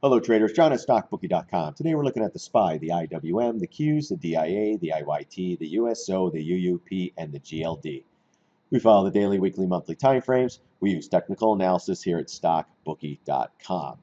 Hello traders, John at StockBookie.com. Today we're looking at the SPY, the IWM, the Qs, the DIA, the IYT, the USO, the UUP, and the GLD. We follow the daily, weekly, monthly timeframes. We use technical analysis here at StockBookie.com.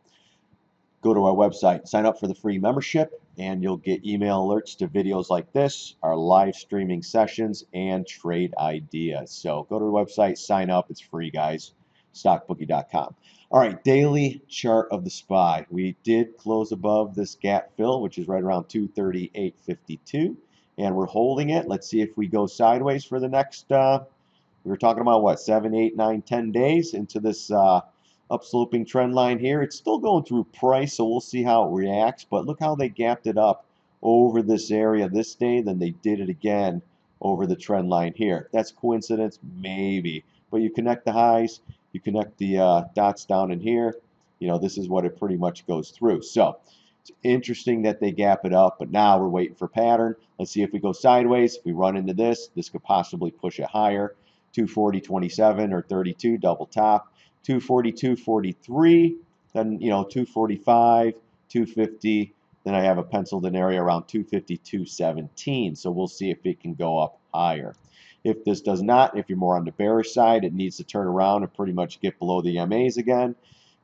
Go to our website, sign up for the free membership, and you'll get email alerts to videos like this, our live streaming sessions, and trade ideas. So go to the website, sign up. It's free, guys. StockBookie.com. All right, daily chart of the SPY. We did close above this gap fill, which is right around 238.52, and we're holding it. Let's see if we go sideways for the next, we were talking about what, 7, 8, 9, 10 days into this upsloping trend line here. It's still going through price, so we'll see how it reacts, but look how they gapped it up over this area this day, then they did it again over the trend line here. That's coincidence? Maybe, but you connect the highs, you connect the dots down in here, you know, this is what it pretty much goes through. So it's interesting that they gap it up, but now we're waiting for pattern. Let's see if we go sideways. If we run into this could possibly push it higher. 240.27 or 32 double top. 242.43, then 245, 250. Then I have a penciled in area around 252.17. So we'll see if it can go up higher. If this does not, if you're more on the bearish side, it needs to turn around and pretty much get below the MAs again,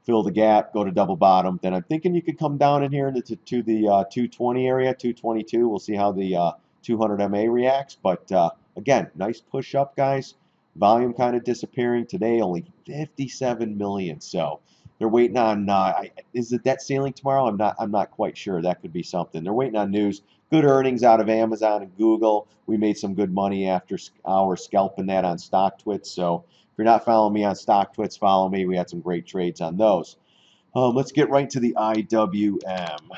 fill the gap, go to double bottom. Then I'm thinking you could come down in here to the 220 area, 222. We'll see how the 200 MA reacts. But again, nice push up, guys. Volume kind of disappearing today, only 57 million. So they're waiting on. Is it debt ceiling tomorrow? I'm not quite sure. That could be something. They're waiting on news. Good earnings out of Amazon and Google. We made some good money after our scalping that on StockTwits. So if you're not following me on StockTwits, follow me. We had some great trades on those. Let's get right to the IWM.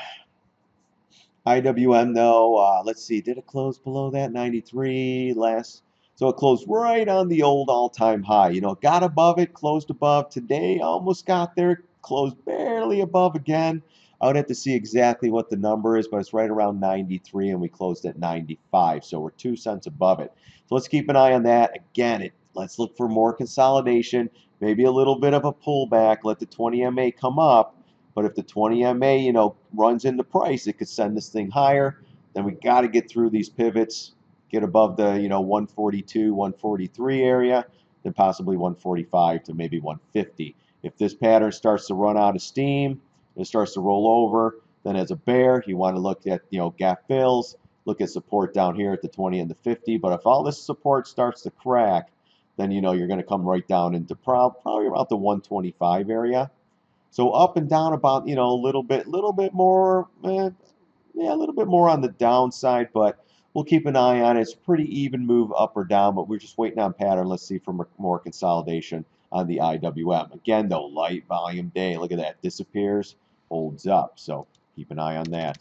IWM though, let's see. Did it close below that 93 last? So it closed right on the old all-time high. You know, got above it, closed above. Today almost got there, closed barely above again. I would have to see exactly what the number is, but it's right around 93, and we closed at 95. So we're 2 cents above it. So let's keep an eye on that. Again, let's look for more consolidation, maybe a little bit of a pullback. Let the 20 MA come up. But if the 20 MA, runs into price, it could send this thing higher. Then we got to get through these pivots. Get above the 142, 143 area, then possibly 145 to maybe 150. If this pattern starts to run out of steam, it starts to roll over, then as a bear, you want to look at gap fills, look at support down here at the 20 and the 50. But if all this support starts to crack, then you're going to come right down into probably about the 125 area. So up and down about a little bit more, a little bit more on the downside, but we'll keep an eye on it. It's a pretty even move up or down, but we're just waiting on pattern. Let's see for more consolidation on the IWM. Again, though, light volume day. Look at that. Disappears, holds up. So keep an eye on that.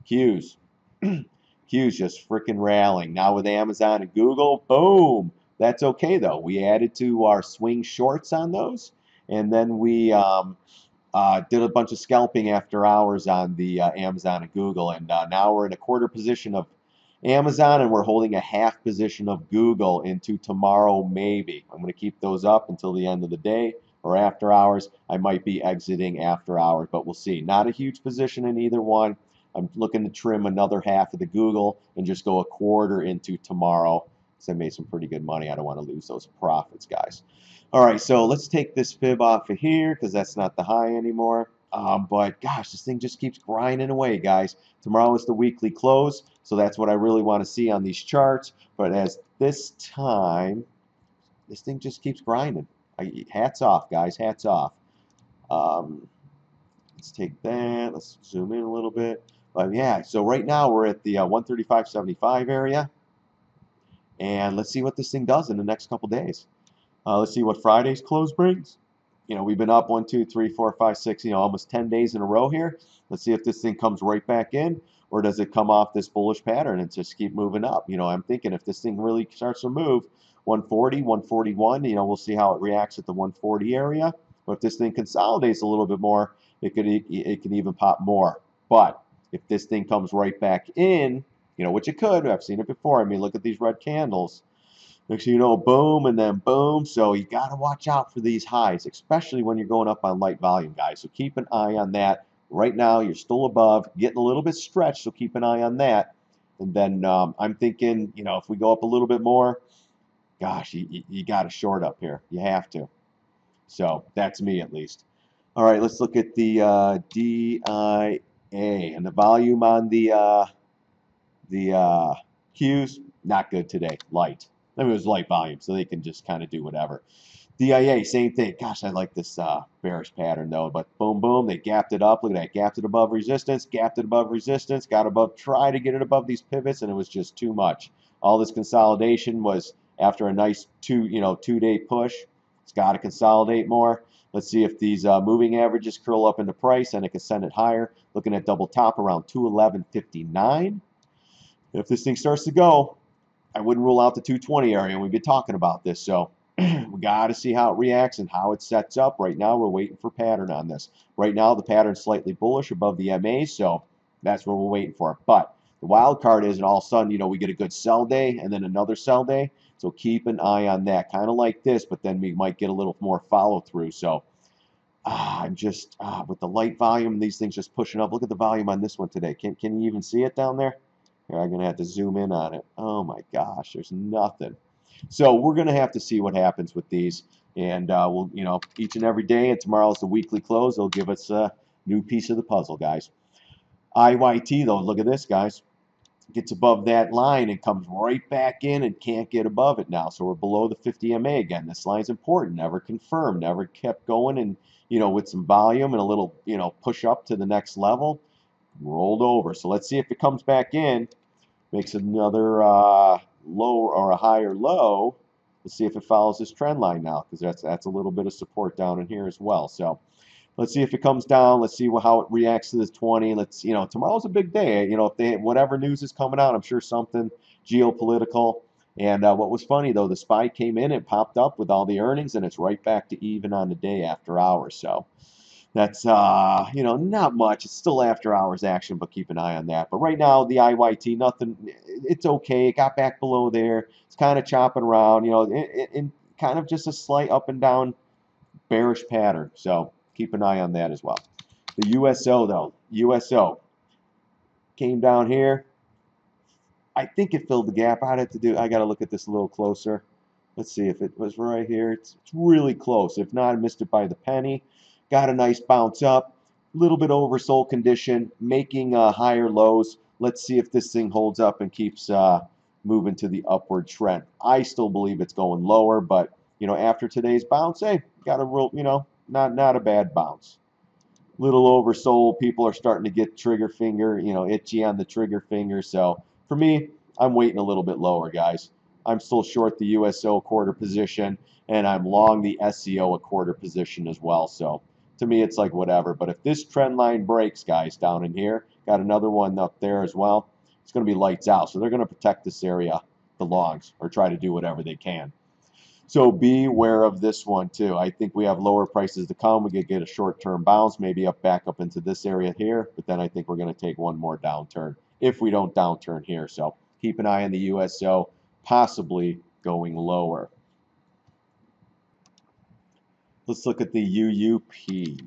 Qs. Qs just freaking rallying. Now with Amazon and Google, boom. That's okay, though. We added to our swing shorts on those, and then we did a bunch of scalping after hours on the Amazon and Google, and now we're in a quarter position of Amazon, and we're holding a half position of Google into tomorrow, maybe. I'm going to keep those up until the end of the day or after hours. I might be exiting after hours, but we'll see. Not a huge position in either one. I'm looking to trim another half of the Google and just go a quarter into tomorrow, because I made some pretty good money. I don't want to lose those profits, guys. All right, so let's take this fib off of here because that's not the high anymore. But gosh, this thing just keeps grinding away, guys. Tomorrow is the weekly close, so that's what I really want to see on these charts. But as this time, this thing just keeps grinding. Hats off, guys. Hats off. Let's take that. Let's zoom in a little bit. But yeah, so right now we're at the 135.75 area, and let's see what this thing does in the next couple days. Let's see what Friday's close brings. We've been up 1, 2, 3, 4, 5, 6, almost 10 days in a row here. Let's see if this thing comes right back in, or does it come off this bullish pattern and just keep moving up? I'm thinking if this thing really starts to move, 140, 141, we'll see how it reacts at the 140 area. But if this thing consolidates a little bit more, it can even pop more. But if this thing comes right back in, which it could, I've seen it before. I mean, look at these red candles. Next thing you know, boom, and then boom. So you got to watch out for these highs, especially when you're going up on light volume, guys. So keep an eye on that. Right now, you're still above, getting a little bit stretched, so keep an eye on that. And then I'm thinking, you know, if we go up a little bit more, gosh, you got to short up here. You have to. So that's me at least. All right, let's look at the DIA and the volume on the Qs. Not good today. Light. I mean, it was light volume, so they can just kind of do whatever. DIA, same thing. Gosh, I like this bearish pattern though. But boom, boom, they gapped it up. Look at that, gapped it above resistance, gapped it above resistance, got above, try to get it above these pivots, and it was just too much. All this consolidation was after a nice two-day push. It's got to consolidate more. Let's see if these moving averages curl up into price, and it can send it higher. Looking at double top around 211.59. If this thing starts to go, I wouldn't rule out the 220 area. We've been talking about this, so we got to see how it reacts and how it sets up. Right now, we're waiting for pattern on this. Right now, the pattern's slightly bullish above the MA, so that's what we're waiting for. But the wild card is, and all of a sudden, we get a good sell day and then another sell day. So keep an eye on that, kind of like this, but then we might get a little more follow through. So I'm just with the light volume, these things just pushing up. Look at the volume on this one today. Can you even see it down there? Here, I'm gonna have to zoom in on it. Oh my gosh, there's nothing. So we're going to have to see what happens with these. And we'll, each and every day, and tomorrow's the weekly close, they'll give us a new piece of the puzzle, guys. IYT, though, look at this, guys. Gets above that line and comes right back in and can't get above it now. So we're below the 50 MA again. This line's important. Never confirmed. Never kept going and, with some volume and a little, push up to the next level. Rolled over. So let's see if it comes back in. Makes another low or a higher low. Let's see if it follows this trend line now, because that's a little bit of support down in here as well. So let's see if it comes down. Let's see how it reacts to this 20. Let's, tomorrow's a big day. If they whatever news is coming out, I'm sure something geopolitical. And what was funny though, the SPY came in and popped up with all the earnings, and it's right back to even on the day after hours. So that's, not much. It's still after hours action, but keep an eye on that. But right now, the IYT, nothing, it's okay. It got back below there. It's kind of chopping around, in kind of just a slight up and down bearish pattern. So keep an eye on that as well. The USO, though, USO came down here. I think it filled the gap. I got to look at this a little closer. Let's see if it was right here. It's really close. If not, I missed it by the penny. Got a nice bounce up, a little bit oversold condition, making higher lows. Let's see if this thing holds up and keeps moving to the upward trend. I still believe it's going lower, but after today's bounce, hey, got a real, not a bad bounce. Little oversold. People are starting to get trigger finger, itchy on the trigger finger. So for me, I'm waiting a little bit lower, guys. I'm still short the USO quarter position, and I'm long the SCO a quarter position as well. So to me, it's like whatever. But if this trend line breaks, guys, down in here, got another one up there as well, it's going to be lights out. So they're going to protect this area, the longs, or try to do whatever they can. So be aware of this one too. I think we have lower prices to come. We could get a short-term bounce, maybe back up into this area here. But then I think we're going to take one more downturn if we don't downturn here. So keep an eye on the USO, possibly going lower. Let's look at the UUP.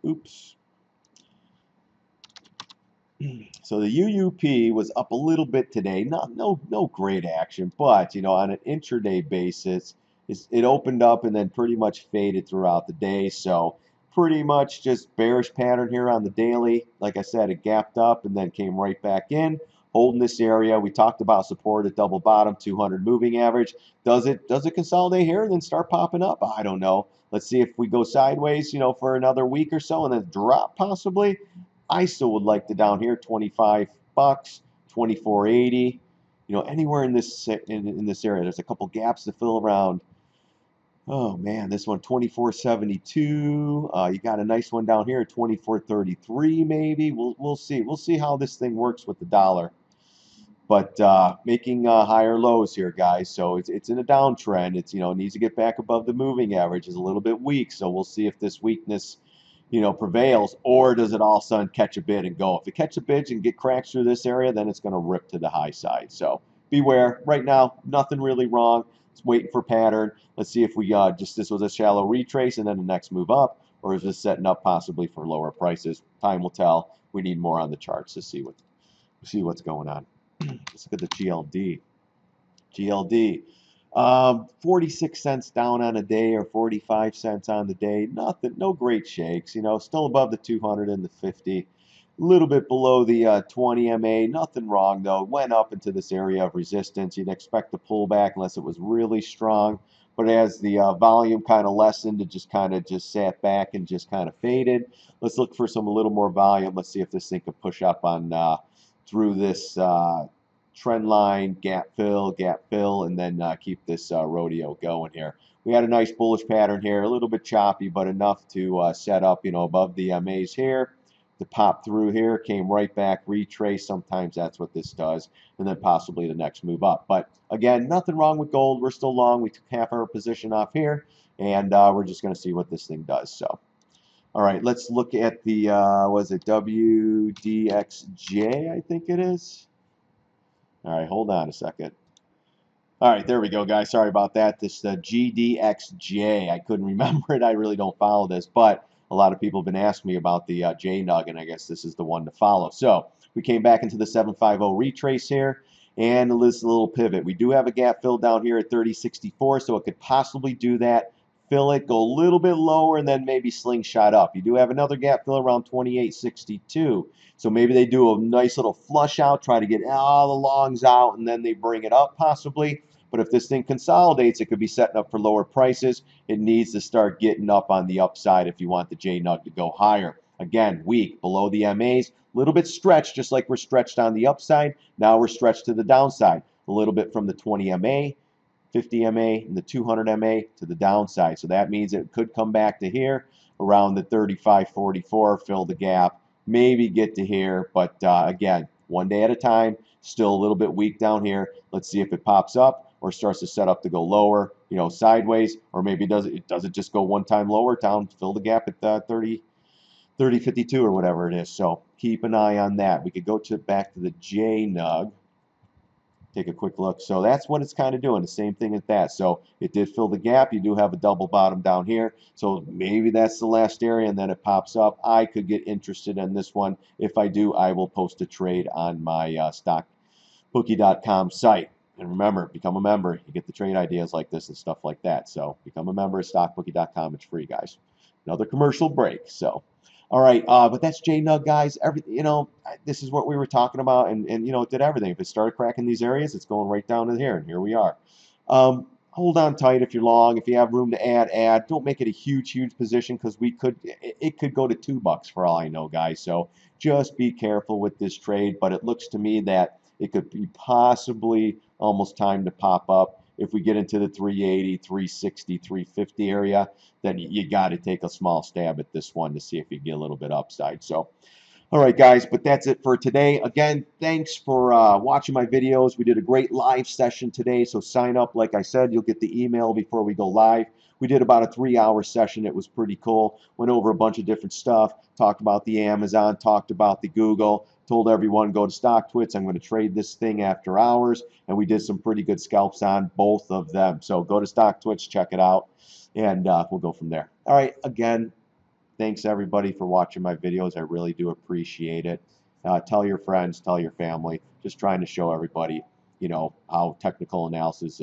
Oops. So the UUP was up a little bit today. No great action, but on an intraday basis, it opened up and then pretty much faded throughout the day. So pretty much just bearish pattern here on the daily. Like I said, it gapped up and then came right back in, holding this area. We talked about support at double bottom, 200 moving average. Does it consolidate here and then start popping up? I don't know. Let's see if we go sideways, for another week or so and then drop possibly. I still would like to down here, 25 bucks, 24.80. Anywhere in this area. There's a couple gaps to fill around. Oh man, this one 24.72. You got a nice one down here at 24.33 maybe. We'll see. We'll see how this thing works with the dollar. But making higher lows here, guys. So it's in a downtrend. It's needs to get back above the moving average. Is a little bit weak. So we'll see if this weakness prevails, or does it all of a sudden catch a bid and go? If it catches a bid and get cracks through this area, then it's going to rip to the high side. So beware. Right now, nothing really wrong. It's waiting for pattern. Let's see if we this was a shallow retrace and then the next move up, or is this setting up possibly for lower prices? Time will tell. We need more on the charts to see what's going on. Let's look at the GLD. GLD, 46 cents down on a day or 45 cents on the day. Nothing, no great shakes. You know, still above the 200 and the 50. A little bit below the 20 MA. Nothing wrong though. Went up into this area of resistance. You'd expect a pullback unless it was really strong. But as the volume kind of lessened, it just kind of just sat back and just kind of faded. Let's look for some a little more volume. Let's see if this thing can push up on through this trend line, gap fill, and then keep this rodeo going here. We had a nice bullish pattern here, a little bit choppy, but enough to set up, you know, above the MAs here. To pop through here, came right back, retrace. Sometimes that's what this does, and then possibly the next move up. But again, nothing wrong with gold. We're still long. We took half our position off here, and we're just going to see what this thing does. So, all right, let's look at the was it WDXJ? I think it is. All right, hold on a second. All right, there we go, guys. Sorry about that. This GDXJ. I couldn't remember it. I really don't follow this, but a lot of people have been asking me about the Jnug, and I guess this is the one to follow. So we came back into the 750 retrace here, and this little pivot. We do have a gap fill down here at 3064, so it could possibly do that. Fill it, go a little bit lower, and then maybe slingshot up. You do have another gap fill around 2862. So maybe they do a nice little flush out, try to get all the longs out, and then they bring it up possibly. But if this thing consolidates, it could be setting up for lower prices. It needs to start getting up on the upside if you want the Jnug to go higher. Again, weak, below the MAs, a little bit stretched, just like we're stretched on the upside. Now we're stretched to the downside, a little bit from the 20 MA, 50 MA, and the 200 MA to the downside. So that means it could come back to here around the 35.44, fill the gap, maybe get to here. But again, one day at a time, still a little bit weak down here. Let's see if it pops up or starts to set up to go lower, you know, sideways, or maybe does it just go one time lower down, fill the gap at 30.52 or whatever it is. So keep an eye on that. We could go back to the Jnug, take a quick look. So that's what it's kind of doing, the same thing as that. So it did fill the gap. You do have a double bottom down here. So maybe that's the last area, and then it pops up. I could get interested in this one. If I do, I will post a trade on my StockBookie.com site. And remember, become a member. You get the trade ideas like this and stuff like that. So become a member at StockBookie.com. It's free, guys. Another commercial break. So, all right, but that's Jnug, guys. You know, this is what we were talking about, and you know, it did everything. If it started cracking these areas, it's going right down to here, and here we are. Hold on tight if you're long. If you have room to add. Don't make it a huge position, because it could go to $2 for all I know, guys. So just be careful with this trade. But it looks to me that it could be possibly almost time to pop up. If we get into the 380, 360, 350 area, then you got to take a small stab at this one to see if you get a little bit upside. So, all right, guys, but that's it for today. Again, thanks for watching my videos. We did a great live session today, so sign up. Like I said, you'll get the email before we go live. We did about a 3-hour session. It was pretty cool. Went over a bunch of different stuff. Talked about the Amazon, talked about the Google, told everyone go to StockTwits. I'm going to trade this thing after hours, and we did some pretty good scalps on both of them. So go to StockTwits, check it out, and we'll go from there. All right, again, thanks everybody for watching my videos. I really do appreciate it. Tell your friends, tell your family. Just trying to show everybody, you know, how technical analysis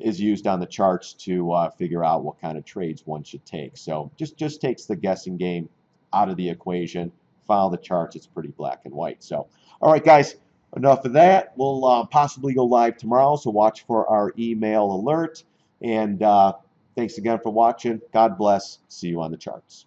is used on the charts to figure out what kind of trades one should take. So just takes the guessing game out of the equation. Follow the charts. It's pretty black and white. So, all right, guys, enough of that. We'll possibly go live tomorrow, so watch for our email alert. And thanks again for watching. God bless. See you on the charts.